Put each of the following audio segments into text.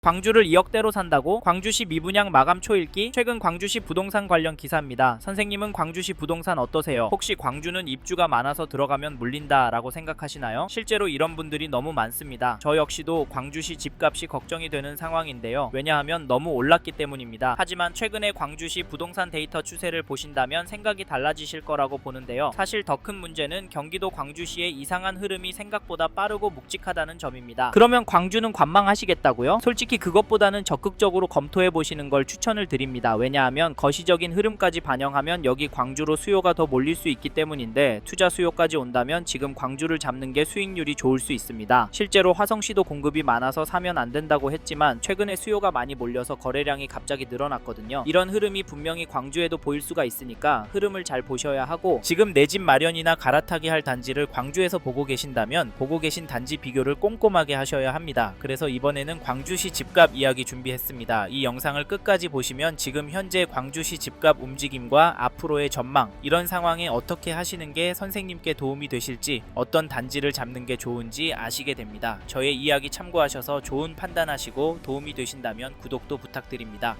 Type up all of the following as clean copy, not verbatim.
광주를 2억대로 산다고? 광주시 미분양 마감 초읽기? 최근 광주시 부동산 관련 기사입니다. 선생님은 광주시 부동산 어떠세요? 혹시 광주는 입주가 많아서 들어가면 물린다 라고 생각하시나요? 실제로 이런 분들이 너무 많습니다. 저 역시도 광주시 집값이 걱정이 되는 상황인데요. 왜냐하면 너무 올랐기 때문입니다. 하지만 최근에 광주시 부동산 데이터 추세를 보신다면 생각이 달라지실 거라고 보는데요. 사실 더 큰 문제는 경기도 광주시의 이상한 흐름이 생각보다 빠르고 묵직하다는 점입니다. 그러면 광주는 관망하시겠다고요? 솔직히 그것보다는 적극적으로 검토해 보시는 걸 추천을 드립니다. 왜냐하면 거시적인 흐름까지 반영하면 여기 광주로 수요가 더 몰릴 수 있기 때문인데, 투자 수요까지 온다면 지금 광주를 잡는 게 수익률이 좋을 수 있습니다. 실제로 화성시도 공급이 많아서 사면 안 된다고 했지만 최근에 수요가 많이 몰려서 거래량이 갑자기 늘어났거든요. 이런 흐름이 분명히 광주에도 보일 수가 있으니까 흐름을 잘 보셔야 하고, 지금 내 집 마련이나 갈아타기 할 단지를 광주에서 보고 계신다면 보고 계신 단지 비교를 꼼꼼하게 하셔야 합니다. 그래서 이번에는 광주시 집값 이야기 준비했습니다. 이 영상을 끝까지 보시면 지금 현재 광주시 집값 움직임과 앞으로의 전망, 이런 상황에 어떻게 하시는 게 선생님께 도움이 되실지, 어떤 단지를 잡는 게 좋은지 아시게 됩니다. 저의 이야기 참고하셔서 좋은 판단하시고 도움이 되신다면 구독도 부탁드립니다.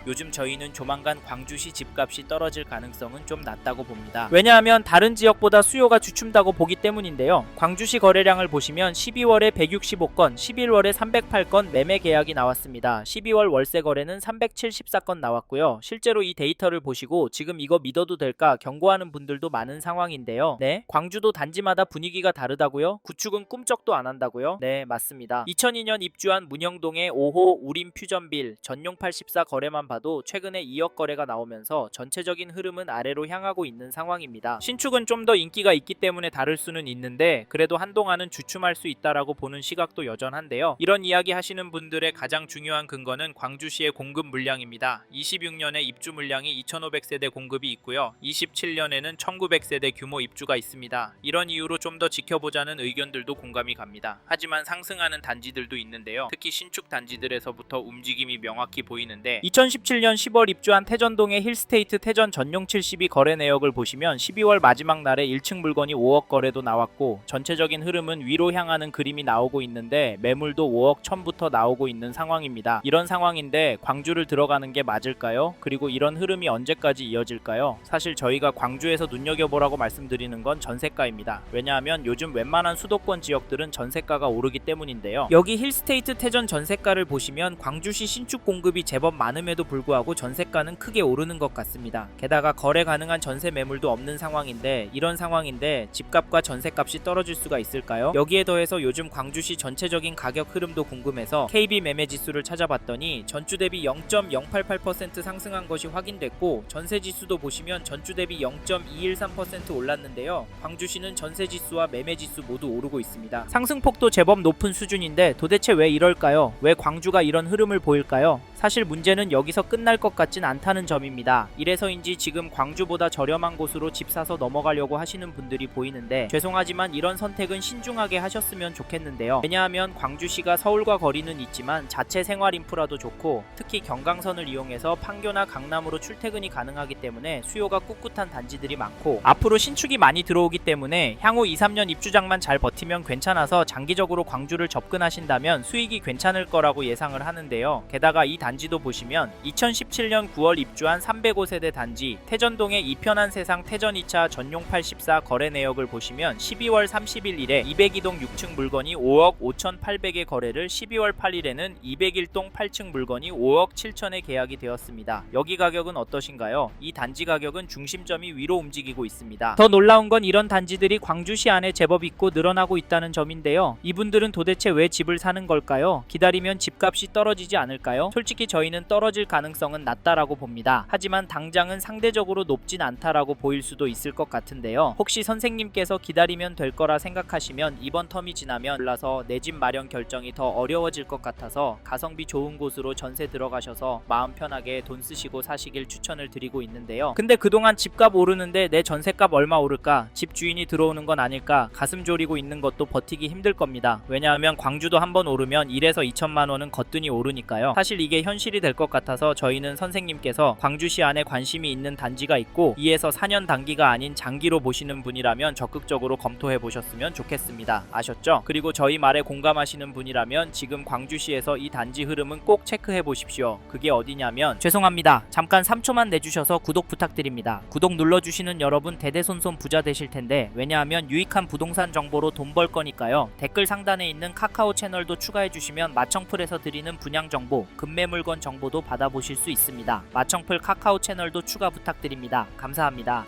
요즘 저희는 조만간 광주시 집값이 떨어질 가능성은 좀 낮다고 봅니다. 왜냐하면 다른 지역보다 수요가 주춤다고 보기 때문인데요. 광주시 거래량을 보시면 12월에 165건, 11월에 308건 매매 계약이 나왔습니다. 12월 월세 거래는 374건 나왔고요. 실제로 이 데이터를 보시고 지금 이거 믿어도 될까 경고하는 분들도 많은 상황인데요. 네, 광주도 단지마다 분위기가 다르다고요? 구축은 꿈쩍도 안 한다고요? 네, 맞습니다. 2002년 입주한 문영동의 5호 우림 퓨전빌 전용 84 거래만 봐도 최근에 2억 거래가 나오면서 전체적인 흐름은 아래로 향하고 있는 상황입니다. 신축은 좀 더 인기가 있기 때문에 다를 수는 있는데, 그래도 한동안은 주춤할 수 있다라고 보는 시각도 여전한데요. 이런 이야기 하시는 분들의 가장 중요한 근거는 광주시의 공급 물량입니다. 26년에 입주 물량이 2,500세대 공급이 있고요. 27년에는 1,900세대 규모 입주가 있습니다. 이런 이유로 좀 더 지켜보자는 의견들도 공감이 갑니다. 하지만 상승하는 단지들도 있는데요. 특히 신축 단지들에서부터 움직임이 명확히 보이는데, 2017년 10월 입주한 태전동의 힐스테이트 태전 전용 72 거래 내역을 보시면 12월 마지막 날에 1층 물건이 5억 거래도 나왔고, 전체적인 흐름은 위로 향하는 그림이 나오고 있는데 매물도 5억 1000부터 나오고 있는 상황입니다. 이런 상황인데 광주를 들어가는 게 맞을까요? 그리고 이런 흐름이 언제까지 이어질까요? 사실 저희가 광주에서 눈여겨보라고 말씀드리는 건 전세가입니다. 왜냐하면 요즘 웬만한 수도권 지역들은 전세가가 오르기 때문인데요. 여기 힐스테이트 태전 전세가를 보시면 광주시 신축 공급이 제법 많음에도 불구하고 전세가는 크게 오르는 것 같습니다. 게다가 거래 가능한 전세 매물도 없는 상황인데, 이런 상황인데 집값과 전세값이 떨어질 수가 있을까요? 여기에 더해서 요즘 광주시 전체적인 가격 흐름도 궁금해서 KB 매매 지수를 찾아봤더니 전주 대비 0.088% 상승한 것이 확인됐고, 전세 지수도 보시면 전주 대비 0.213% 올랐는데요. 광주시는 전세 지수와 매매 지수 모두 오르고 있습니다. 상승폭도 제법 높은 수준인데 도대체 왜 이럴까요? 왜 광주가 이런 흐름을 보일까요? 사실 문제는 여기서 끝날 것 같진 않다는 점입니다. 이래서인지 지금 광주보다 저렴한 곳으로 집 사서 넘어가려고 하시는 분들이 보이는데, 죄송하지만 이런 선택은 신중하게 하셨으면 좋겠는데요. 왜냐하면 광주시가 서울과 거리는 있지만 자체 생활 인프라도 좋고, 특히 경강선을 이용해서 판교나 강남으로 출퇴근이 가능하기 때문에 수요가 꿋꿋한 단지들이 많고, 앞으로 신축이 많이 들어오기 때문에 향후 2-3년 입주장만 잘 버티면 괜찮아서 장기적으로 광주를 접근하신다면 수익이 괜찮을 거라고 예상을 하는데요. 게다가 이 단지도 보시면 2017년 9월 입주한 305세대 단지 태전동의 이편한 세상 태전 2차 전용 84 거래 내역을 보시면 12월 30일 일에 202동 6층 물건이 5억 5,800의 거래를, 12월 8일에는 201동 8층 물건이 5억 7천에 계약이 되었습니다. 여기 가격은 어떠신가요? 이 단지 가격은 중심점이 위로 움직이고 있습니다. 더 놀라운 건 이런 단지들이 광주시 안에 제법 있고 늘어나고 있다는 점인데요. 이분들은 도대체 왜 집을 사는 걸까요? 기다리면 집값이 떨어지지 않을까요? 솔직히 저희는 떨어질 가능성은 낮다라고 봅니다. 하지만 당장은 상대적으로 높진 않다라고 보일 수도 있을 것 같은데요. 혹시 선생님께서 기다리면 될 거라 생각하시면 이번 텀이 지나면 올라서 내 집 마련 결정이 더 어려워질 것 같아서 가성비 좋은 곳으로 전세 들어가셔서 마음 편하게 돈 쓰시고 사시길 추천을 드리고 있는데요. 근데 그동안 집값 오르는데 내 전세값 얼마 오를까? 집 주인이 들어오는 건 아닐까? 가슴 졸이고 있는 것도 버티기 힘들 겁니다. 왜냐하면 광주도 한번 오르면 1에서 2천만 원은 거뜬히 오르니까요. 사실 이게 현실이 될 것 같아서 저희는 선생님께서 광주시 안에 관심이 있는 단지가 있고 2에서 4년 단기가 아닌 장기로 보시는 분이라면 적극적으로 검토해 보셨으면 좋겠습니다. 아셨죠? 그리고 저희 말에 공감하시는 분이라면 지금 광주시에서 이 단지 흐름은 꼭 체크해 보십시오. 그게 어디냐면, 죄송합니다. 잠깐 3초만 내주셔서 구독 부탁드립니다. 구독 눌러주시는 여러분 대대손손 부자 되실 텐데, 왜냐하면 유익한 부동산 정보로 돈 벌 거니까요. 댓글 상단에 있는 카카오 채널도 추가해 주시면 마청풀에서 드리는 분양 정보, 급매 물건 정보도 받아보실 수 있습니다. 마청풀 카카오 채널도 추가 부탁드립니다. 감사합니다.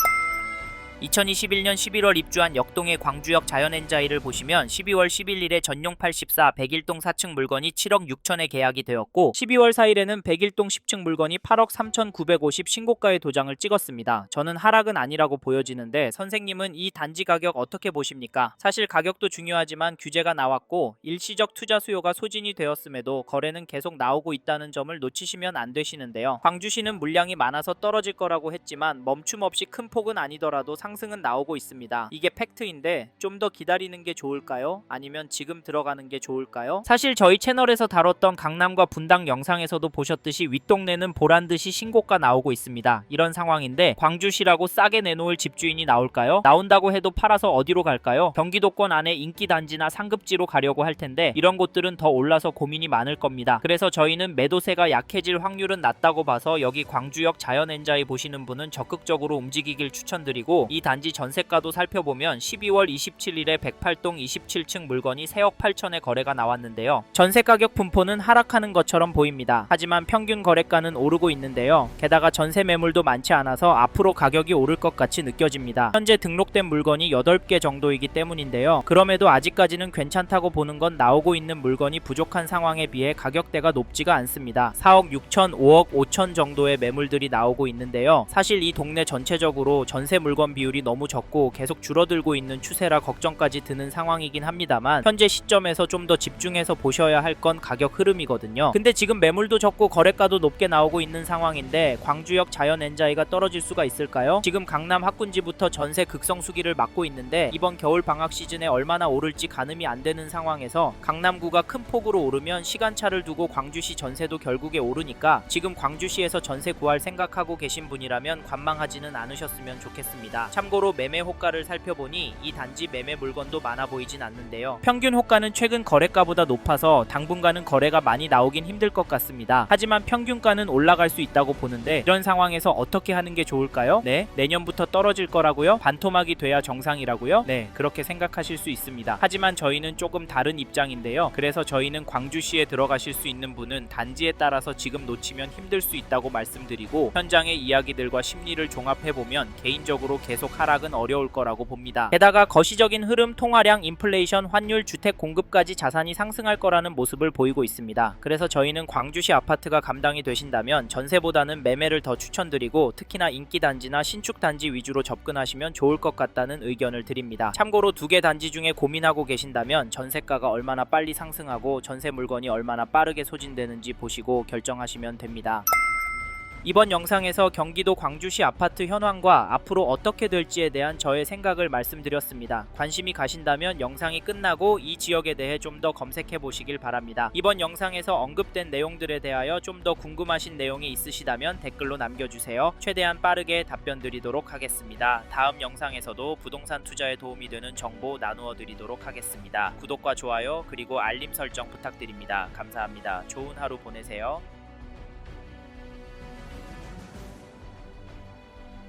2021년 11월 입주한 역동의 광주역 자연엔자이를 보시면 12월 11일에 전용 84 101동 4층 물건이 7억 6천에 계약이 되었고, 12월 4일에는 101동 10층 물건이 8억 3,950 신고가의 도장을 찍었습니다. 저는 하락은 아니라고 보여지는데, 선생님은 이 단지 가격 어떻게 보십니까? 사실 가격도 중요하지만 규제가 나왔고 일시적 투자 수요가 소진이 되었음에도 거래는 계속 나오고 있다는 점을 놓치시면 안 되시는데요. 광주시는 물량이 많아서 떨어질 거라고 했지만 멈춤 없이 큰 폭은 아니더라도 상승은 나오고 있습니다. 이게 팩트인데 좀 더 기다리는 게 좋을까요? 아니면 지금 들어가는 게 좋을까요? 사실 저희 채널에서 다뤘던 강남과 분당 영상에서도 보셨듯이 윗동네는 보란듯이 신고가 나오고 있습니다. 이런 상황인데 광주시라고 싸게 내놓을 집주인이 나올까요? 나온다고 해도 팔아서 어디로 갈까요? 경기도권 안에 인기 단지나 상급지로 가려고 할 텐데 이런 곳들은 더 올라서 고민이 많을 겁니다. 그래서 저희는 매도세가 약해질 확률은 낮다고 봐서 여기 광주역 자연엔자이 보시는 분은 적극적으로 움직이길 추천드리고, 이 단지 전세가도 살펴보면 12월 27일에 108동 27층 물건이 3억 8천에 거래가 나왔는데요. 전세가격 분포는 하락하는 것처럼 보입니다. 하지만 평균 거래가는 오르고 있는데요. 게다가 전세 매물도 많지 않아서 앞으로 가격이 오를 것 같이 느껴집니다. 현재 등록된 물건이 8개 정도이기 때문인데요. 그럼에도 아직까지는 괜찮다고 보는 건 나오고 있는 물건이 부족한 상황에 비해 가격대가 높지가 않습니다. 4억 6천, 5억 5천 정도의 매물들이 나오고 있는데요. 사실 이 동네 전체적으로 전세 물건 비율이 너무 적고 계속 줄어들고 있는 추세라 걱정까지 드는 상황이긴 합니다만, 현재 시점에서 좀 더 집중해서 보셔야 할 건 가격 흐름이거든요. 근데 지금 매물도 적고 거래가도 높게 나오고 있는 상황인데 광주역 자연엔자이가 떨어질 수가 있을까요? 지금 강남 학군지부터 전세 극성수기를 맞고 있는데 이번 겨울 방학 시즌에 얼마나 오를지 가늠이 안 되는 상황에서 강남구가 큰 폭으로 오르면 시간차를 두고 광주시 전세도 결국에 오르니까 지금 광주시에서 전세 구할 생각하고 계신 분이라면 관망하지는 않으셨으면 좋겠습니다. 참고로 매매 호가를 살펴보니 이 단지 매매 물건도 많아 보이진 않는데요. 평균 호가는 최근 거래가보다 높아서 당분간은 거래가 많이 나오긴 힘들 것 같습니다. 하지만 평균가는 올라갈 수 있다고 보는데 이런 상황에서 어떻게 하는 게 좋을까요? 네, 내년부터 떨어질 거라고요? 반토막이 돼야 정상이라고요? 네, 그렇게 생각하실 수 있습니다. 하지만 저희는 조금 다른 입장인데요. 그래서 저희는 광주시에 들어가실 수 있는 분은 단지에 따라서 지금 놓치면 힘들 수 있다고 말씀드리고, 현장의 이야기들과 심리를 종합해보면 개인적으로 계속 하락은 어려울 거라고 봅니다. 게다가 거시적인 흐름, 통화량, 인플레이션, 환율, 주택 공급까지 자산이 상승할 거라는 모습을 보이고 있습니다. 그래서 저희는 광주시 아파트가 감당이 되신다면 전세보다는 매매를 더 추천드리고, 특히나 인기 단지나 신축 단지 위주로 접근하시면 좋을 것 같다는 의견을 드립니다. 참고로 2개 단지 중에 고민하고 계신다면 전세가가 얼마나 빨리 상승하고 전세 물건이 얼마나 빠르게 소진되는지 보시고 결정하시면 됩니다. 이번 영상에서 경기도 광주시 아파트 현황과 앞으로 어떻게 될지에 대한 저의 생각을 말씀드렸습니다. 관심이 가신다면 영상이 끝나고 이 지역에 대해 좀 더 검색해 보시길 바랍니다. 이번 영상에서 언급된 내용들에 대하여 좀 더 궁금하신 내용이 있으시다면 댓글로 남겨주세요. 최대한 빠르게 답변 드리도록 하겠습니다. 다음 영상에서도 부동산 투자에 도움이 되는 정보 나누어 드리도록 하겠습니다. 구독과 좋아요 그리고 알림 설정 부탁드립니다. 감사합니다. 좋은 하루 보내세요.